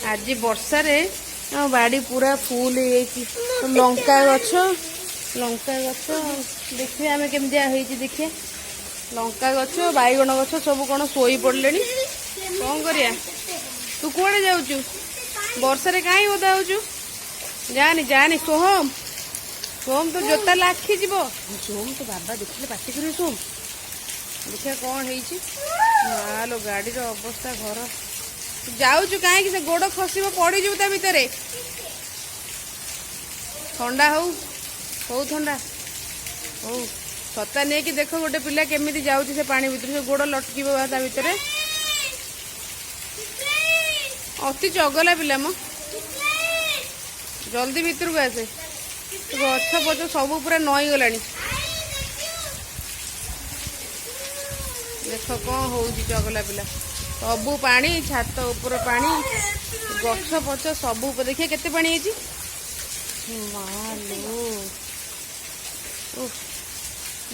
आज वर्षा रे बाड़ी पूरा फुल लंका गछ देखिए आम केमी देखिए लंका गछ बैगण गछ सब कौन शोई पड़े कौन करिया तू कौड़े जाऊचु वर्षा रे कहीं ओदा होचु जानी जानी सोहम सोम तो जोता लाखी जीव सोम तो बाबा देखिले पाटी कर सोम देखिए कौन है गाड़ी अवस्था घर जाऊचु कहीं से गोड़ खसब पड़ जाऊ ता भितर ठंडा हो ठंडा हो छता नहीं कि देख गोटे पिला केमी जाऊँ से पानी भीतर से गोड़ लटक ता भितर अति चगला पिला मो जल्दी भीतर को आसे गछ पच सब पूरा नई गला देख कौन हो चगला पिला सबू पानी छात ऊपर पानी गछ पच सब देखिए केते पानी है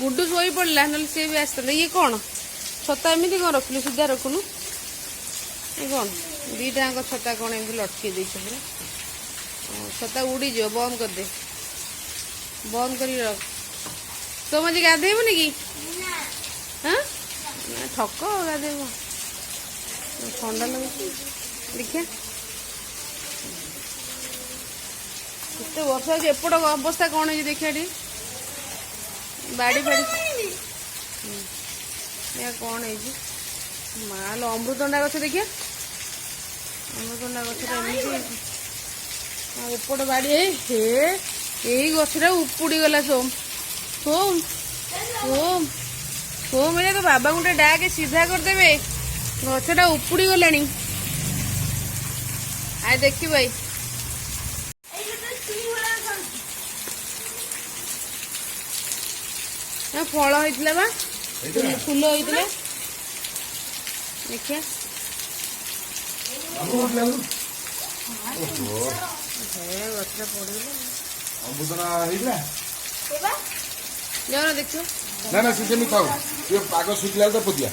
गुड्डू शोई पड़ा ना सी भी आसता ये कौन छता एमती कौन रखिलु सीधा रखुनु ये कौन दीटा छता कौन एमती लटके दे छता उड़ीज बंद करदे बंद कर रख तो मजे गाधेबुनि कि हाँ ठक गाधेब ठंडा लगे देखिए केते वर्षा एपट अवस्था कौन है देखिए बाड़ी बाड़ी कौन है माल अमृतंडा गछ देखिए अमृतंडा गछ एपट बाड़ी हे यही गछटा उपुड़ी गला सोम सोम सोम सोम ये तो बाबा गोटे डाके सीधा करदेवे गछटा उपुड़ी गलानी आए देखी भाई फल होइतिला बा फूल होइतिला देखिए गछटा पड़गला अमृतना हेइला जाओ ना देखो ना ना सीजन खाओ ये पाग सुखला तो पोदिया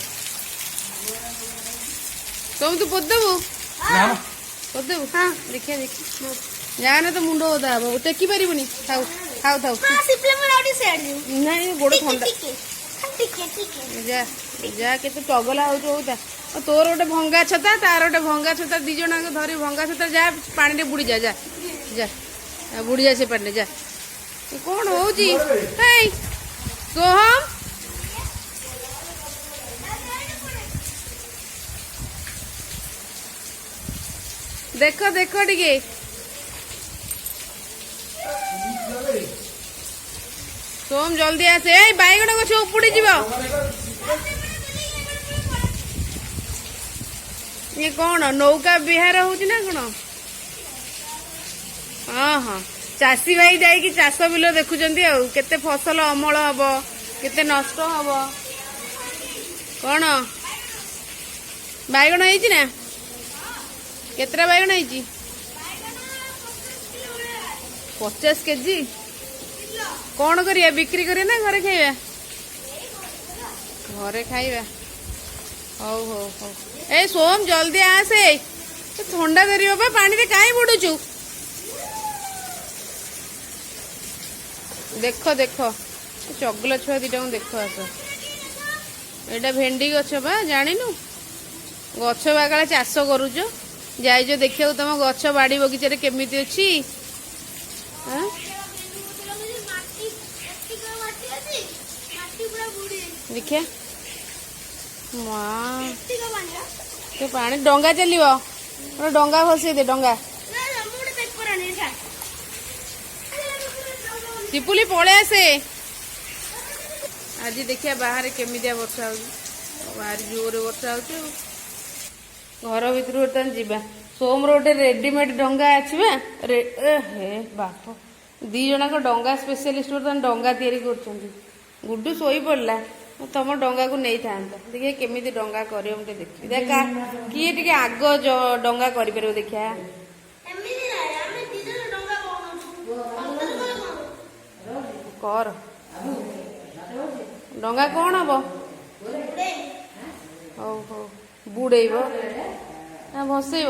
तुम तो पोद देबो ना पोद देबो हां देखिए देखिए जाना तो मुंडो ओदा हबो टेकी परिबुनी खाओ खाओ खाओ हां सिप्ले में आडी सेड दियो नहीं गोड़ ठंडा ठीक है जा जा के तो टगला हो होता तोर गोटे भंगा छता तार गोटे भंगा छता दी जना धरी भंगा छता जा पानी रे बुड़ी जा जा जा बुड़ी जा से पानी जा कौन हो सोहम देख देख टिके सोम जल्दी आसे बैगण गछ उपुड़ी जीव ये कौन नौका विहार होची ना कौन हाँ हाँ चाषी भाई जाइए चाष बिल देखुंट केते फसल अमल हम केते नष्ट हम कौन बैगण है ना केतरा बैगण है 50 केजी कौन करिया बिक्री करिया ना घरे खाइबा घरे खाइबा हौ हौ हौ ए सोम जल्दी आसे ठंडा धरियो बा पानी रे काई बुडुचु देख देख चगला छुआ दीटा देख आस एटा भेंडी गछ बा जानिनु गछ बागाला चाष करूच जाइज देखियो तुम गछ बाड़ी बगीचा केमिति अछि हां देखिए माँ तो पानी डंगा चलो डंगा भसई दे डंगा चिपुली पड़े आसे आज देखिए बाहर केमिया वर्षा हो बाहर जोर वर्षा हो घर भीतर बर्तमान जीवा सोम रोटे रेडीमेड डंगा अच्छे हे बाप दी जन डंगा स्पेशलिस्ट बर्तमान डंगा तैयारी कर गुड्डू शोई पड़ा तुम डंगा को नहीं था देखिए केमी डंगा कर देखी देखा किए टे आग डंगा कर देखा कर डंगा कौन हम हौ हौ बुड़ेब ना भसैब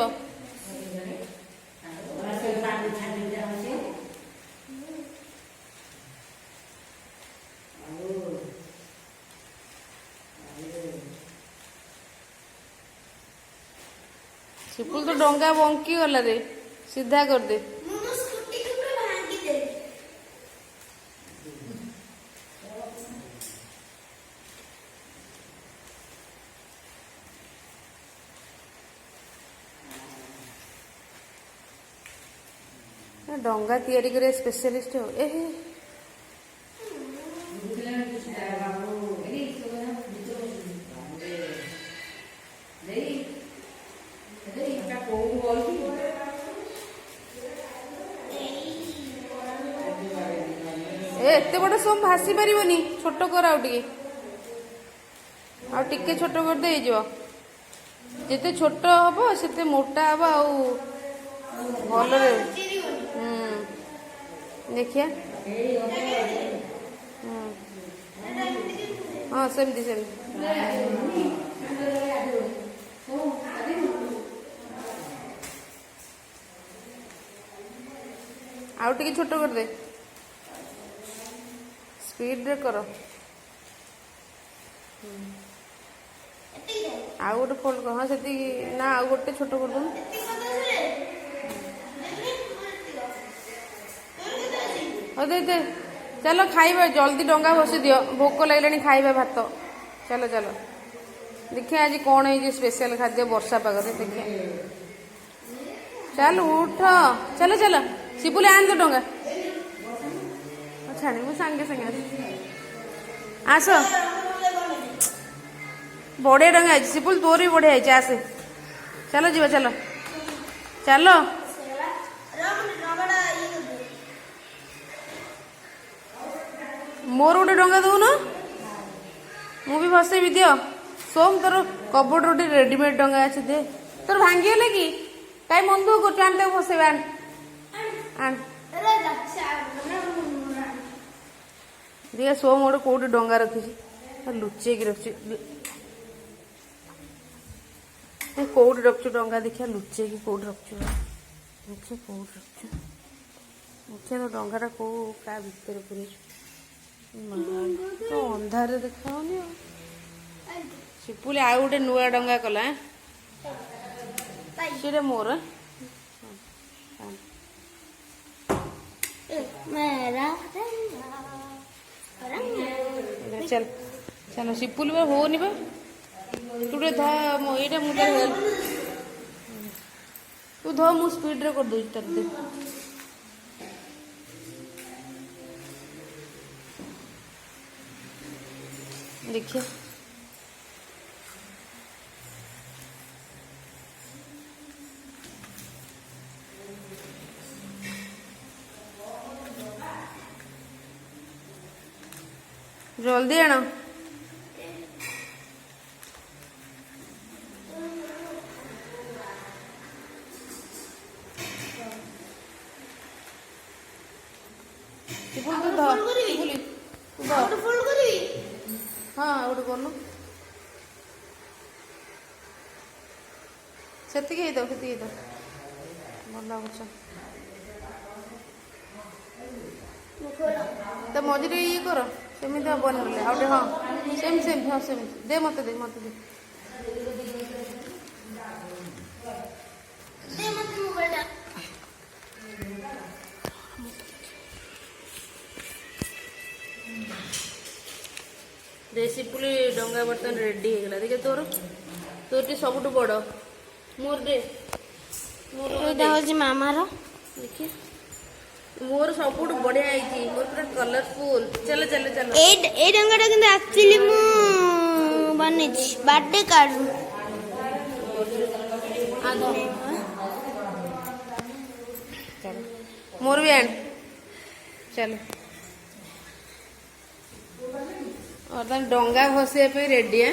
सिपुल तो डंगा बंकी गला रे सीधा कर दे ମୁଁ ମୋ ସ୍କୁଟି କୁ ପୁରା ଭାଙ୍ଗି ଦେବି। डंगा तैयारी करे स्पेशलिस्ट हो ए एते बड़ सोम भासी पारिबनी छोट कर आउ टिके छोट कर दे जो जेते छोट हबो सेते मोटा हबो आउ भल रे देखिए हाँ सेमती सेमती आउ टिके छोट कर दे स्पीड रे करो आउ गोटे फोल्ड कर हाँ से ना आउ गोटे छोट कर दूँ हाँ दे दे चलो खाइबा जल्दी डंगा बसी दियो भोक लगे खाइबा भात चलो चलो देखिए आज कौन है स्पेशल खाद्य वर्षा पागरे देखिए चल उठ चलो चलो सिपुले आन तो डंगा छाणी मु सांगे सांगे आस बढ़िया डंगा है सिपुल तोर भी बढ़िया है आसे चलो जीवा चलो चलो मोर गोटे डंगा दौन मु भी भसैबी दियो सोम तोर कबोर्ड गोटे रेडीमेड डंगा अच्छे दे तोर भांगीगला कि कहीं मन दुख कर आन ताको भसैबा आन देखिए सोम गोटे कौटे डंगा रखी लुचेक रखी कौटे रखु डंगा देखिए लुचेक कौटे रखु देखिए कौटे रखु देखिए तो डंगाटा कौ क्या भितर पूरे तो अंधारे देखा सिपुले आउ गोटे नुआ डंगा कला सीटा मोर चल चलो सिपुल हो नहीं तू धा ये मुझे हेल्प तू ध मु स्पीड रे कर दूँ तर दे देखिए जल्दी आना हाँ गोटे कर से भल तो मझे ये कर सेमती हेन बोले आउटे हाँ सेम सेम हाँ सेम दे मत दे देसी पुली डंगा बर्तन रेडी हो गला देखिए तोर तोर सब बड़ मोर दे मोर मामार देखिए मोर सब बढ़िया है मोर पूरा कलरफुल चलो चलो चलो ए डंगाटा किंतु एक्चुअली मु बनेछि बर्थडे कार्ड मोर भी आन चलो और डंगा भसा रेडी है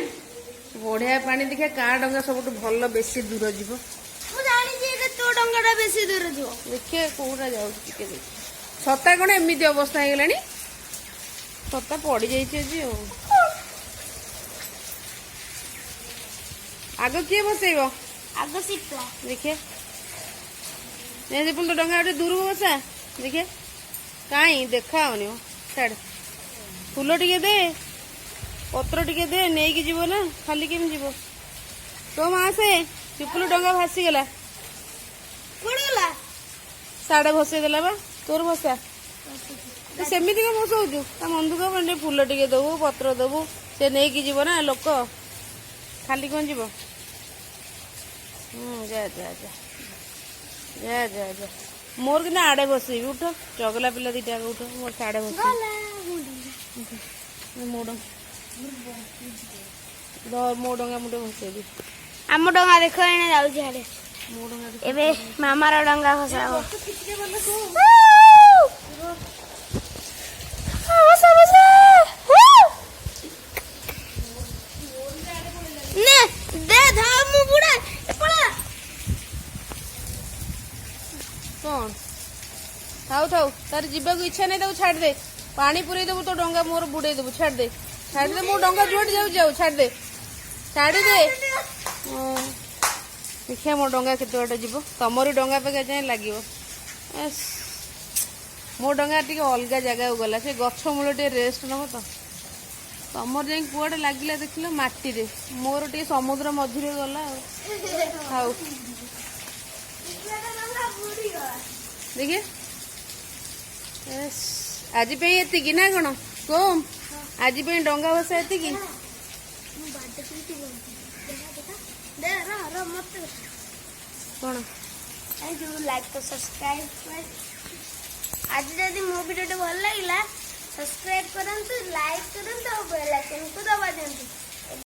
बढ़िया पानी देखिए का डंगा सब भल बेसी दूर जीव तो डंगाटा बेसी दूर जीव देखिए कौटा जाऊ छता कौन एमती अवस्था हो गलानी छता पड़ जाइए आग किए बसैब आग सीटला देखिए तो डंगा गोटे दूर बसा देखिए कहीं देखा छाड़ फूल टिके दे पत्र टिके दे नहीं जीव ना खाली केम जीव तो आसे ଚିପୁଲୁ ଡଙ୍ଗା ଭାସିଗଲା ପଡିଗଲା ସାଡେ ଭସେଇ ଦେଲା ବା ତୋର ଭସା ତୁ ସେମିତି କଣ ଭସଉଛୁ ତା ମନଦୁଃଖ ହବନି ଟିକେ ଫୁଲ ଟିକେ ଦବୁ ପତ୍ର ଦବୁ ସେ ନେଇକି ଯିବ ନା ଲୋକ ଖାଲି କଣ ଯିବ ଯା ଯା ଯା ଯା ଯା ଯା ମୋର କିନ୍ତୁ ଆଡେ ବସେଇବି ଉଠ ଚଗଲା ପିଲା ଦିଟା ଉଠ ମୋର ସାଡେ ବସେଇବି ମୋ ଡଙ୍ଗା ମୁଁ ଟିକେ ଭସେଇବି ଆମ ଡଙ୍ଗା ଦେଖ ଏଣେ ଯାଉଛି ହାଡେ ମୋ ଡଙ୍ଗା ଏବେ ମାମାର ଡଙ୍ଗା ଭସା ହବ ଭସା ଭସା ନେ ଦେ ଧା ମୁଁ ବୁଡା ପଳା କଣ ଥାଉ ଥାଉ ତାର ଯିବାକୁ ଇଚ୍ଛା ନାହିଁ ତାକୁ ଛାଡିଦେ ପାଣି ପୁରେଇ ଦେବୁ ତୋ ଡଙ୍ଗା ମୋର ବୁଡେଇ ଦେବୁ ଛାଡିଦେ ଛାଡିଦେ ମୋ ଡଙ୍ଗା ଯୁଆଡେ ଯାଉଛି ଯାଉ ଛାଡିଦେ ଛାଡିଦେ ଦେଖିଆ ମୋ ଡଙ୍ଗା କେତେ ବାଟ ଯିବ ତମରି ଡଙ୍ଗା ପାଖେ ଯାଏ ଲାଗିବ ଏସ୍, ମୋ ଡଙ୍ଗା ଟିକେ ଅଲଗା ଜାଗାକୁ ଗଲା ସେ ଗଛ ମୂଳ ଟିକେ ରେଷ୍ଟ ନବ ତ ତମର ଯାଇକି କୁଆଡେ ଲାଗିଲା ଦେଖିଲ ମାଟିରେ ମୋର ଟିକେ ସମୁଦ୍ର ମଝିରେ ଗଲା ଆଉ ହଉ देखिए आज पे एतिकी ना कौन कौन आज पे डंगा भसा एतिकी कौन लाइक तो सब्सक्राइब आज जदि मो वीडियो भल लगे सब्सक्राइब करंतु लाइक करंतु और बेल आइकन को दबा दियंतु